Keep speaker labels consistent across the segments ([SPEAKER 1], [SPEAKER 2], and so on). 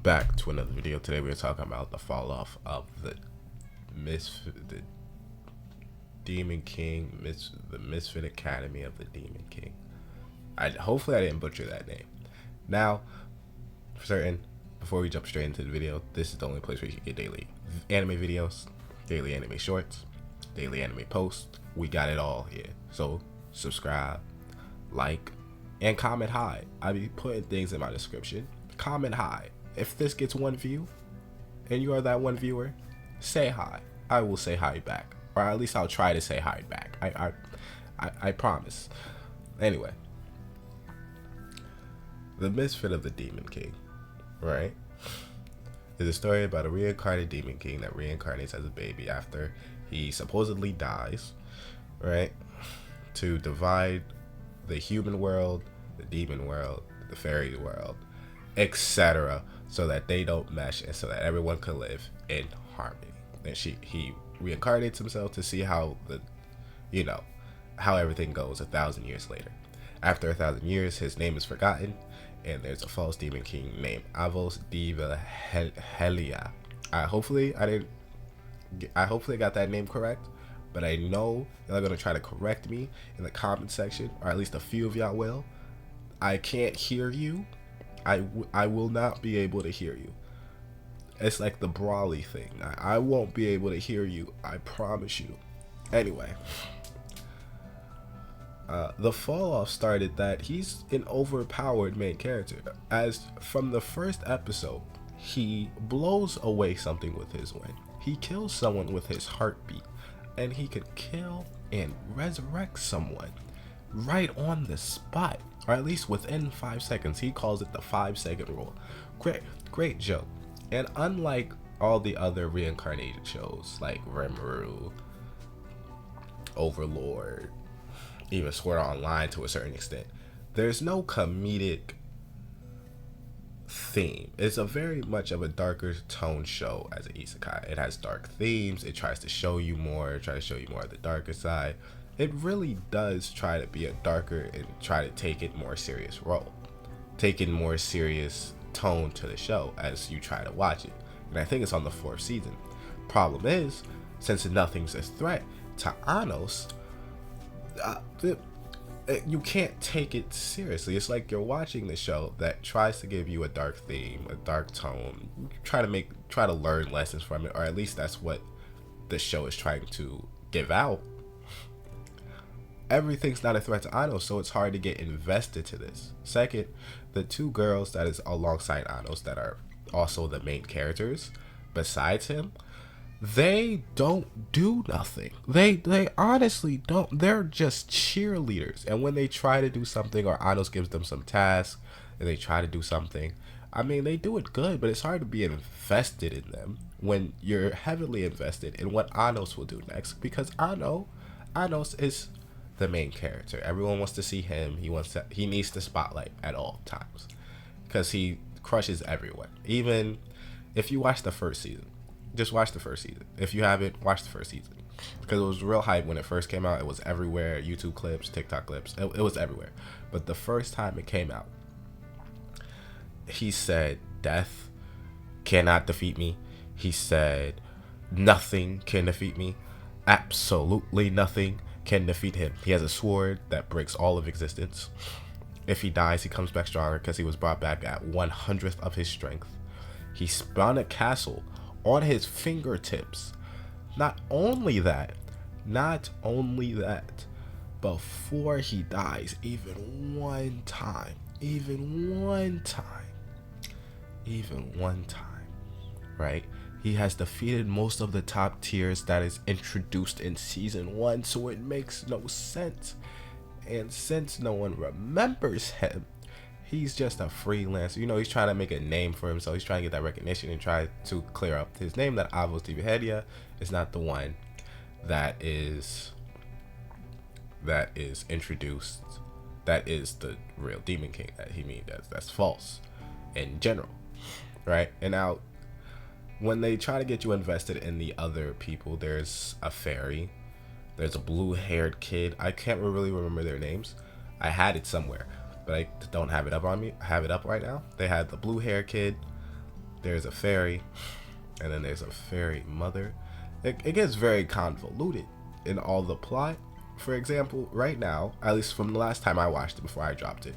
[SPEAKER 1] back to another video. Today we're talking about the fall off of the Demon King, the Misfit Academy of the Demon King. Hopefully I didn't butcher that name. Now, for certain, before we jump straight into the video, this is the only place where you can get daily anime videos, daily anime shorts, daily anime posts. We got it all here. So subscribe, like, and comment hi. I be putting things in my description. Comment hi. If this gets one view, and you are that one viewer, say hi. I will say hi back, or at least I'll try to say hi back. I promise. Anyway, the Misfit of the Demon King, right, is a story about a reincarnated Demon King that reincarnates as a baby after he supposedly dies, right, to divide the human world, the demon world, the fairy world, etc., so that they don't mesh and so that everyone can live in harmony. And he reincarnates himself to see how how everything goes 1,000 years later. After 1,000 years, his name is forgotten, and there's a false demon king named Avos Diva Helia. Hopefully I got that name correct, but I know y'all are gonna try to correct me in the comment section, or at least a few of y'all will. I can't hear you. I will not be able to hear you. It's like the Brawly thing. I won't be able to hear you. I promise you. Anyway, the Falloff started that he's an overpowered main character. As from the first episode, he blows away something with his wind. He kills someone with his heartbeat, and he could kill and resurrect someone right on the spot, or at least within 5 seconds. He calls it the 5-second rule. Great joke. And unlike all the other reincarnated shows like Rimuru, Overlord, even Sword Art Online to a certain extent, there's no comedic theme. It's a very much of a darker tone show as an isekai. It has dark themes. It tries to show you more, of the darker side. It really does try to be a darker and try to take it more serious role, take in more serious tone to the show as you try to watch it. And I think it's on the 4th season. Problem is, since nothing's a threat to Anos, you can't take it seriously. It's like you're watching the show that tries to give you a dark theme, a dark tone, try to learn lessons from it, or at least that's what the show is trying to give out. Everything's not a threat to Anos, so it's hard to get invested to this. Second, the two girls that is alongside Anos that are also the main characters besides him, they don't do nothing. They honestly don't. They're just cheerleaders. And when they try to do something, or Anos gives them some task and they try to do something, I mean, they do it good, but it's hard to be invested in them when you're heavily invested in what Anos will do next, because Anos is the main character. Everyone wants to see him. He needs the spotlight at all times because he crushes everyone. Even if you watch the first season, just watch the first season. If you haven't, watch the first season, because it was real hype when it first came out. It was everywhere. YouTube clips, TikTok clips, it was everywhere. But the first time it came out, he said death cannot defeat me. He said nothing can defeat me. Absolutely nothing can defeat him. He has a sword that breaks all of existence. If he dies, he comes back stronger because he was brought back at 1/100th of his strength. He spun a castle on his fingertips. Not only that, before he dies, even one time, right? He has defeated most of the top tiers that is introduced in season 1, so it makes no sense. And since no one remembers him, he's just a freelancer. He's trying to make a name for himself. He's trying to get that recognition and try to clear up his name that Avos Divihedia is not the one that is introduced. That is the real Demon King that he means. That's false in general, right? And now, when they try to get you invested in the other people, there's a fairy, there's a blue-haired kid. I can't really remember their names. I had it somewhere, but I don't have it up on me. I have it up right now. They had the blue-haired kid, there's a fairy, and then there's a fairy mother. It gets very convoluted in all the plot. For example, right now, at least from the last time I watched it before I dropped it,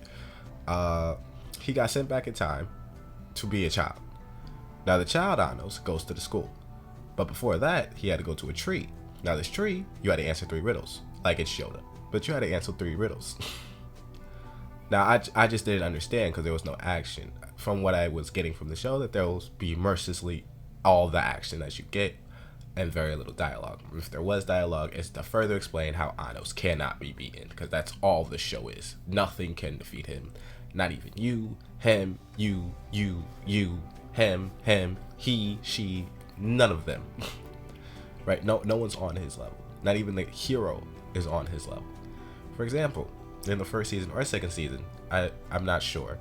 [SPEAKER 1] he got sent back in time to be a child. Now the child Anos goes to the school, but before that he had to go to a tree. Now this tree, you had to answer 3 riddles, like it showed up, but you had to answer 3 riddles. Now I just didn't understand because there was no action. From what I was getting from the show, that there will be mercilessly all the action that you get and very little dialogue. If there was dialogue, it's to further explain how Anos cannot be beaten, because that's all the show is. Nothing can defeat him. Not even you, him, you, him, he, she, none of them. Right? No one's on his level. Not even the hero is on his level. For example, in the first season or second season, I'm not sure.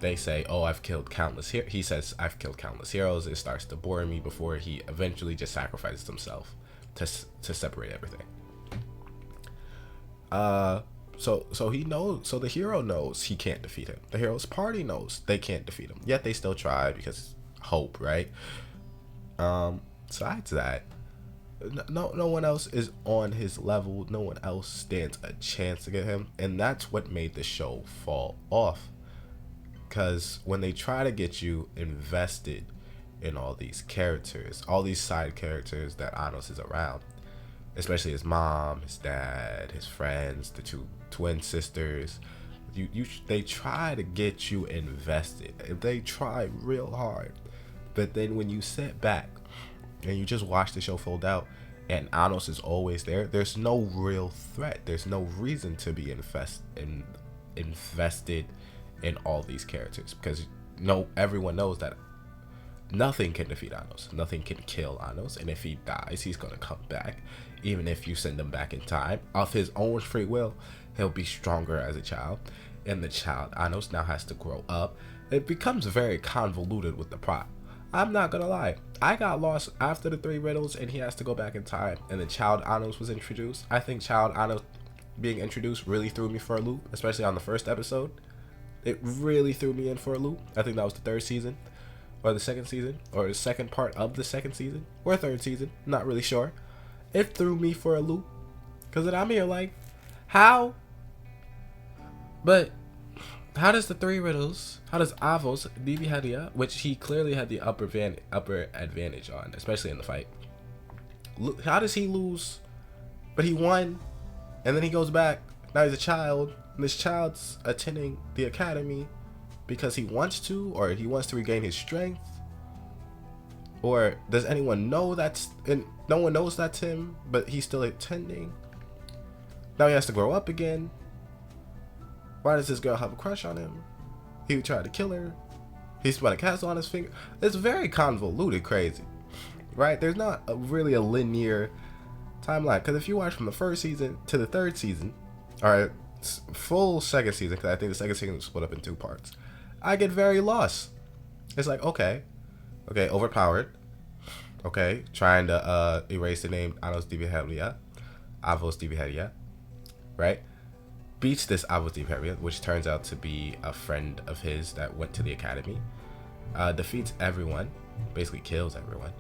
[SPEAKER 1] They say, "Oh, I've killed countless." He says, "I've killed countless heroes." It starts to bore me before he eventually just sacrifices himself to separate everything. So he knows. So the hero knows he can't defeat him. The hero's party knows they can't defeat him. Yet they still try because hope, right? Besides that, no one else is on his level. No one else stands a chance to get him, and that's what made the show fall off. Because when they try to get you invested in all these characters, all these side characters that Anos is around, especially his mom, his dad, his friends, the 2 twin sisters, they try to get you invested. They try real hard. But then when you sit back and you just watch the show fold out and Anos is always there, there's no real threat. There's no reason to be invested in all these characters, because everyone knows that nothing can defeat Anos. Nothing can kill Anos. And if he dies, he's going to come back. Even if you send him back in time, of his own free will, he'll be stronger as a child. And the child Anos now has to grow up. It becomes very convoluted with the plot. I'm not going to lie. I got lost after the 3 riddles and he has to go back in time. And the child Anos was introduced. I think child Anos being introduced really threw me for a loop, especially on the first episode. It really threw me in for a loop. I think that was the 3rd season, or the 2nd season, or the second part of the 2nd season, or 3rd season. Not really sure. It threw me for a loop, because then I'm here like, how? But how does the 3 riddles? How does Avos Divihadia, which he clearly had the upper advantage on, especially in the fight? How does he lose? But he won, and then he goes back. Now he's a child. This child's attending the academy because he wants to, or he wants to regain his strength, or does anyone know and no one knows that's him, but he's still attending? Now he has to grow up again. Why does this girl have a crush on him? He tried to kill her. He's put a cast on his finger. It's very convoluted, crazy, right? There's not really a linear timeline, because if you watch from the 1st season to the 3rd season, or full 2nd season, because I think the 2nd season was split up in 2 parts, I get very lost. It's like, okay, overpowered, okay, trying to erase the name Avos Divihadia, right? Beats this Avos Divihadia, which turns out to be a friend of his that went to the academy, defeats everyone, basically kills everyone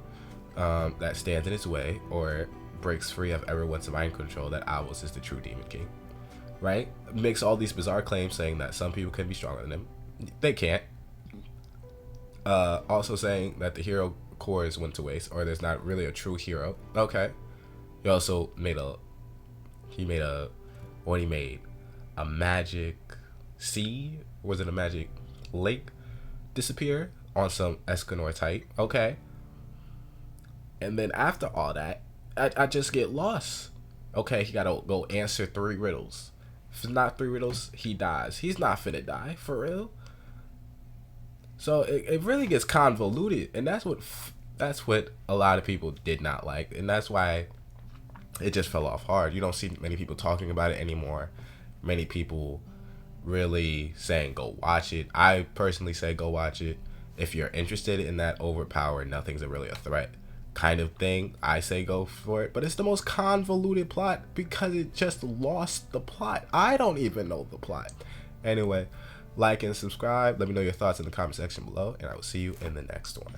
[SPEAKER 1] that stands in his way, or breaks free of everyone's mind control that Avos is the true Demon King. Right? Makes all these bizarre claims saying that some people can be stronger than him. They can't. Also saying that the hero cores went to waste, or there's not really a true hero. Okay. He also made a magic sea? Was it a magic lake disappear on some Escanor type? Okay. And then after all that, I just get lost. Okay, he gotta go answer 3 riddles. If it's not 3 riddles, he dies. He's not finna die, for real. So it really gets convoluted, and that's what a lot of people did not like, and that's why it just fell off hard. You don't see many people talking about it anymore. Many people really saying go watch it. I personally say go watch it. If you're interested in that overpowered, nothing's really a threat kind of thing, I say go for it. But it's the most convoluted plot because it just lost the plot. I don't even know the plot. Anyway, like and subscribe. Let me know your thoughts in the comment section below, and I will see you in the next one.